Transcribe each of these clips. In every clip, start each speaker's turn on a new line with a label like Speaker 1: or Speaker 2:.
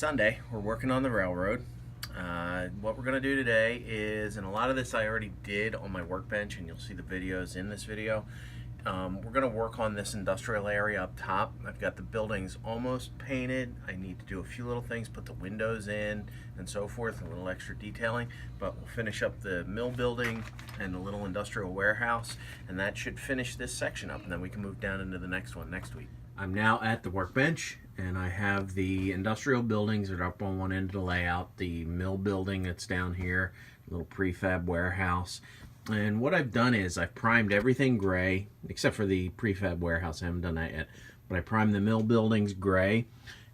Speaker 1: Sunday. We're working on the railroad. What we're going to do today is, and a lot of this I already did on my workbench, and you'll see the videos in this video. We're going to work on this industrial area up top. I've got the buildings almost painted. I need to do a few little things, put the windows in and so forth, a little extra detailing, but we'll finish up the mill building and the little industrial warehouse, and that should finish this section up, and then we can move down into the next one next week. I'm now at the workbench, and I have the industrial buildings that are up on one end of the layout, the mill building that's down here, little prefab warehouse. And what I've done is I've primed everything gray, except for the prefab warehouse. I haven't done that yet. But I primed the mill buildings gray.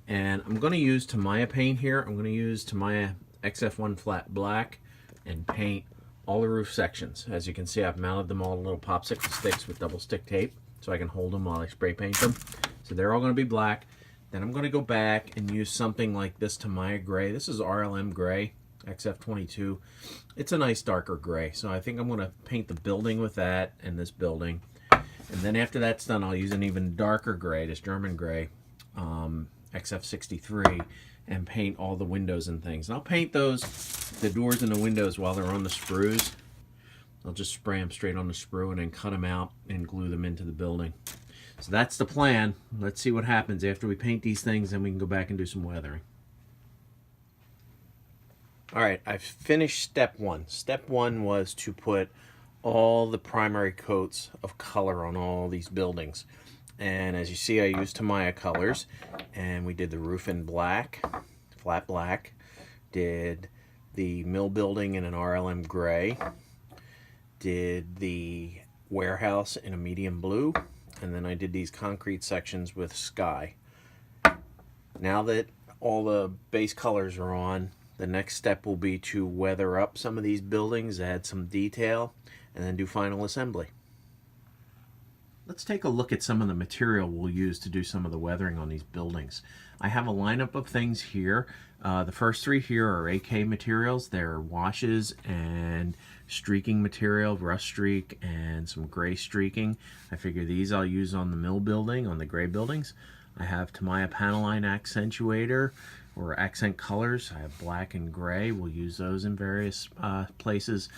Speaker 1: And I'm going to use Tamiya paint here. I'm going to use Tamiya XF1 flat black and paint all the roof sections. As you can see, I've mounted them all to little popsicle sticks with double stick tape so I can hold them while I spray paint them. So they're all going to be black. Then I'm going to go back and use something like this Tamiya gray. This is RLM gray, XF22. It's a nice darker gray. So I think I'm going to paint the building with that and this building. And then after that's done, I'll use an even darker gray, this German gray, XF63, and paint all the windows and things. And I'll paint those, the doors and the windows while they're on the sprues. I'll just spray them straight on the sprue and then cut them out and glue them into the building. So that's the plan. Let's see what happens after we paint these things, and we can go back and do some weathering. Alright, I've finished step one. Step one was to put all the primary coats of color on all these buildings. And as you see, I used Tamiya colors, and we did the roof in black, flat black, did the mill building in an RLM gray, did the warehouse in a medium blue, and then I did these concrete sections with sky. Now that all the base colors are on, the next step will be to weather up some of these buildings, add some detail, and then do final assembly. Let's take a look at some of the material we'll use to do some of the weathering on these buildings. I have a lineup of things here. The first three here are AK materials. They're washes and streaking material, rust streak and some gray streaking. I figure these I'll use on the mill building, on the gray buildings. I have Tamiya Panaline Accentuator or accent colors. I have black and gray. We'll use those in various places.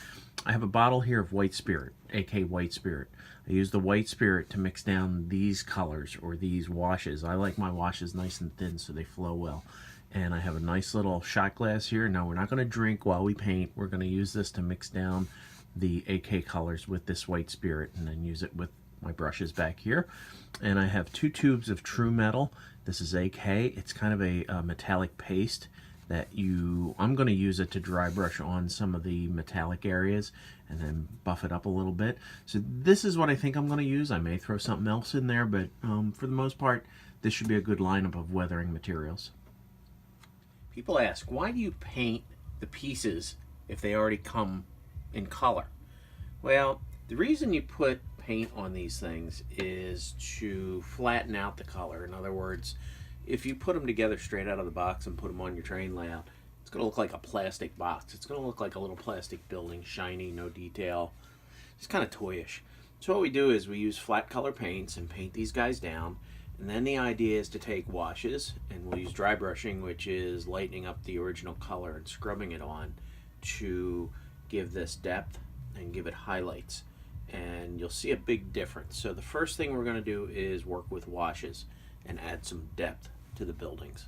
Speaker 1: I have a bottle here of White Spirit, AK White Spirit. I use the White Spirit to mix down these colors or these washes. I like my washes nice and thin so they flow well. And I have a nice little shot glass here. Now we're not going to drink while we paint. We're going to use this to mix down the AK colors with this White Spirit and then use it with my brushes back here. And I have 2 tubes of True Metal. This is AK. It's kind of a metallic paste that I'm going to use it to dry brush on some of the metallic areas and then buff it up a little bit. So this is what I think I'm going to use. I may throw something else in there, but for the most part, this should be a good lineup of weathering materials. People ask, why do you paint the pieces if they already come in color? Well, the reason you put paint on these things is to flatten out the color. In other words, if you put them together straight out of the box and put them on your train layout, it's going to look like a plastic box. It's going to look like a little plastic building, shiny, no detail. It's kind of toyish. So what we do is we use flat color paints and paint these guys down. And then the idea is to take washes, and we'll use dry brushing, which is lightening up the original color and scrubbing it on to give this depth and give it highlights. And you'll see a big difference. So the first thing we're going to do is work with washes and add some depth to the buildings.